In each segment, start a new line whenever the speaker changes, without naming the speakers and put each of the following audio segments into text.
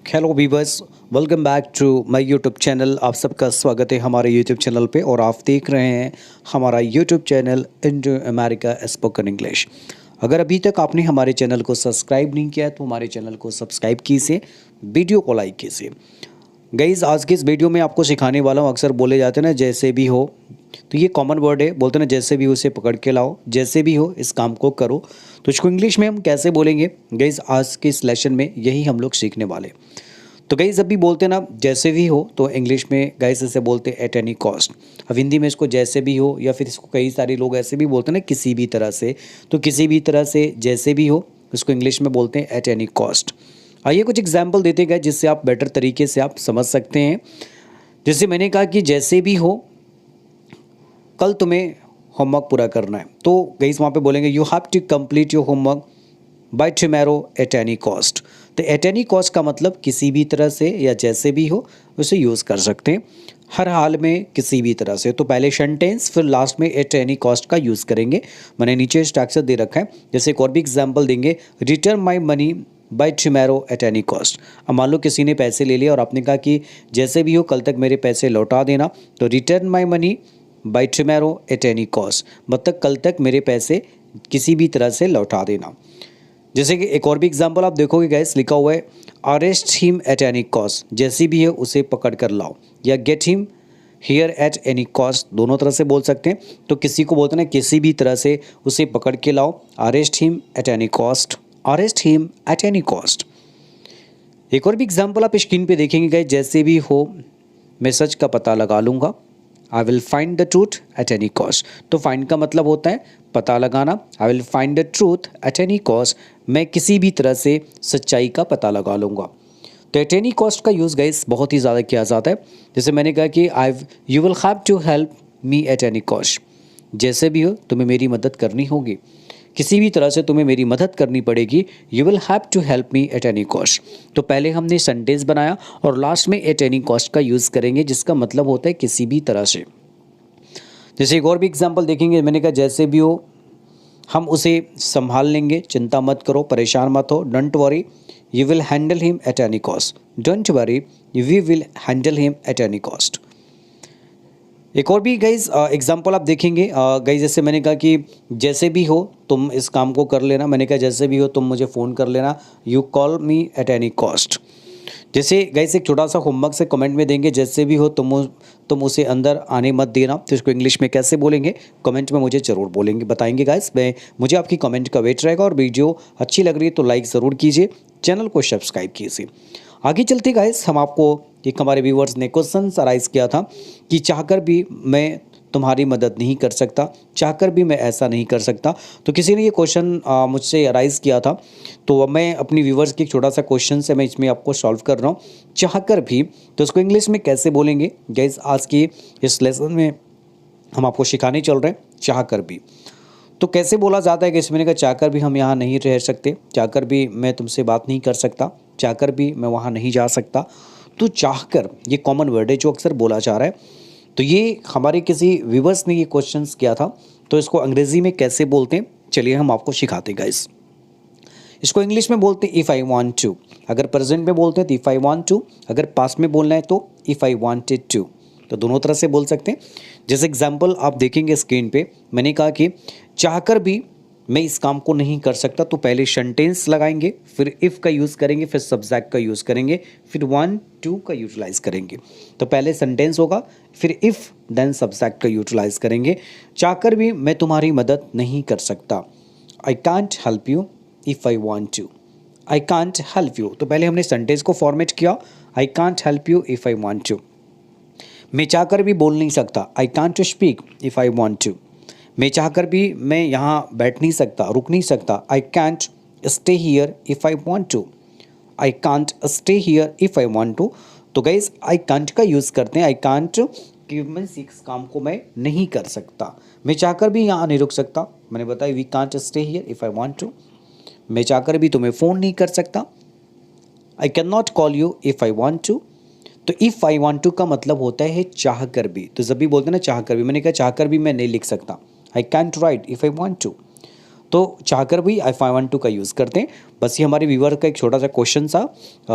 Hello viewers, welcome back to my YouTube channel. आप सबका स्वागत है हमारे यूट्यूब चैनल पे और आप देख रहे हैं हमारा YouTube channel Indo America spoken English. अगर अभी तक आपने हमारे चैनल को सब्सक्राइब नहीं किया है तो हमारे चैनल को सब्सक्राइब कीजिए, वीडियो को लाइक कीजिए। गाइज़, आज के इस वीडियो में आपको सिखाने वाला हूँ। अक्सर बोले जाते हैं ना, जैसे भी हो, तो ये कॉमन वर्ड है। बोलते हैं ना, जैसे भी हो उसे पकड़ के लाओ, जैसे भी हो इस काम को करो। तो इसको इंग्लिश में हम कैसे बोलेंगे गाइज़, आज के इस लेसन में यही हम लोग सीखने वाले। तो गाइज़, जब भी बोलते हैं ना जैसे भी हो, तो इंग्लिश में गाइज़ इसे बोलते हैं एट एनी कॉस्ट। अब हिंदी में इसको जैसे भी हो, या फिर इसको कई सारे लोग ऐसे भी बोलते हैं ना, किसी भी तरह से। तो किसी भी तरह से जैसे भी हो, इसको इंग्लिश में बोलते हैं एट एनी कॉस्ट। आइए कुछ एग्जाम्पल देते गए जिससे आप बेटर तरीके से आप समझ सकते हैं। जैसे मैंने कहा कि जैसे भी हो कल तुम्हें होमवर्क पूरा करना है, तो गाइस वहाँ पे बोलेंगे you have to complete your homework by tomorrow at any cost. तो एट एनी कॉस्ट का मतलब किसी भी तरह से या जैसे भी हो उसे यूज़ कर सकते हैं, हर हाल में, किसी भी तरह से। तो पहले सेंटेंस, फिर लास्ट में एट एनी कॉस्ट का यूज़ करेंगे। मैंने नीचे स्ट्रक्चर दे रखा है। जैसे एक और भी एग्जाम्पल देंगे, return my money by tomorrow at any cost. अब मान लो किसी ने पैसे ले लिए और आपने कहा कि जैसे भी हो कल तक मेरे पैसे लौटा देना। तो return my money by tomorrow at any cost मतलब कल तक मेरे पैसे किसी भी तरह से लौटा देना। जैसे कि एक और भी एग्जांपल आप देखोगे गाइस, लिखा हुआ है arrest him at any cost, जैसी भी है उसे पकड़ कर लाओ, या get him here eight any cost, दोनों तरह से बोल सकते हैं। तो किसी को बोलते हैं किसी भी तरह से उसे पकड़ के लाओ, arrest him at any cost, arrest him at any cost. एक और भी एग्जाम्पल आप स्क्रीन पे देखेंगे गाइस, जैसे भी हो मैं सच का पता लगा लूँगा, I will find the truth eight any cost. तो फाइंड का मतलब होता है पता लगाना, I will find the truth eight any cost, मैं किसी भी तरह से सच्चाई का पता लगा लूँगा। तो एट एनी कॉस्ट का यूज़ गाइस बहुत ही ज़्यादा किया जाता है। जैसे मैंने कहा कि you will have to help me at any cost, जैसे भी हो तुम्हें मेरी मदद करनी होगी, किसी भी तरह से तुम्हें मेरी मदद करनी पड़ेगी। You will have to help me at any cost. तो पहले हमने सेंटेंस बनाया और लास्ट में एट एनी कॉस्ट का यूज़ करेंगे, जिसका मतलब होता है किसी भी तरह से। जैसे एक और भी एग्जांपल देखेंगे, मैंने कहा जैसे भी हो हम उसे संभाल लेंगे, चिंता मत करो, परेशान मत हो, don't worry you will handle him at any cost, don't worry we will handle him at any cost. एक और भी गाइज एग्जांपल आप देखेंगे गाइज, जैसे मैंने कहा कि जैसे भी हो तुम इस काम को कर लेना, मैंने कहा जैसे भी हो तुम मुझे फ़ोन कर लेना, you call me at any cost. जैसे गाइज एक छोटा सा होमवर्क से कमेंट में देंगे, जैसे भी हो तुम उसे अंदर आने मत देना। तो इसको इंग्लिश में कैसे बोलेंगे कमेंट में मुझे ज़रूर बोलेंगे, बताएंगे गाइज। मुझे आपकी कमेंट का वेट रहेगा। और वीडियो अच्छी लग रही है तो लाइक ज़रूर कीजिए, चैनल को सब्सक्राइब कीजिए। आगे चलते गाइस, हम आपको एक हमारे व्यूवर्स ने क्वेश्चन अराइज किया था कि चाहकर भी मैं तुम्हारी मदद नहीं कर सकता, चाहकर भी मैं ऐसा नहीं कर सकता। तो किसी ने ये क्वेश्चन मुझसे अराइज किया था, तो मैं अपनी व्यूवर्स की एक छोटा सा क्वेश्चन से मैं इसमें आपको सॉल्व कर रहा हूँ। चाहकर भी, तो इसको इंग्लिश में कैसे बोलेंगे गाइस, आज की इस लेसन में हम आपको सिखाने चल रहे हैं। चाहकर भी तो कैसे बोला जाता है कि इसमें का चाहकर भी हम यहाँ नहीं रह सकते, चाहकर भी मैं तुमसे बात नहीं कर सकता, चाहकर भी मैं वहाँ नहीं जा सकता। तो चाहकर ये कॉमन वर्ड है जो अक्सर बोला जा रहा है। तो ये हमारे किसी व्यूवर्स ने ये क्वेश्चंस किया था, तो इसको अंग्रेज़ी में कैसे बोलते हैं चलिए हम आपको सिखाते हैं गाइस। इसको इंग्लिश में बोलते हैं इफ़ आई वांट टू। अगर प्रेजेंट में बोलते हैं तो इफ़ आई वांट टू, अगर पास्ट में बोलना है तो इफ़ आई वांटेड टू। तो दोनों तरह से बोल सकते हैं। जैसे एग्जांपल आप देखेंगे स्क्रीन पे, मैंने कहा कि चाहकर भी मैं इस काम को नहीं कर सकता, तो पहले सेंटेंस लगाएंगे, फिर इफ़ का यूज़ करेंगे, फिर सब्जेक्ट का यूज़ करेंगे, फिर वांट टू का यूटिलाइज़ करेंगे। तो पहले सेंटेंस होगा, फिर इफ़, देन सब्जेक्ट का यूटिलाइज़ करेंगे। चाहकर भी मैं तुम्हारी मदद नहीं कर सकता, I can't help you if I want to, I can't help you. तो पहले हमने सेंटेंस को फॉर्मेट किया, I can't help you if I want to. मैं चाहकर भी बोल नहीं सकता, I can't speak if I want to. मैं चाहकर भी मैं यहाँ बैठ नहीं सकता, रुक नहीं सकता, I can't stay here if I want to, I can't stay here if I want to. तो गाइस आई कांट का यूज़ करते हैं। आई कांट कि मैं इस काम को मैं नहीं कर सकता, मैं चाहकर भी यहाँ नहीं रुक सकता, मैंने बताया we can't stay here if I want to. मैं चाहकर भी तुम्हें फ़ोन नहीं कर सकता, I can not call you if I want to. तो इफ़ आई वांट टू का मतलब होता है चाह कर भी। तो जब भी बोलते हैं ना चाह कर भी, मैंने कहा चाह कर भी मैं नहीं लिख सकता, I can't write if I want to. तो चाहकर भी F12 का यूज़ करते हैं। बस ये हमारे व्यूअर का एक छोटा सा क्वेश्चन था।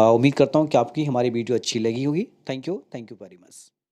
उम्मीद करता हूँ कि आपकी हमारी वीडियो अच्छी लगी होगी। Thank you very much.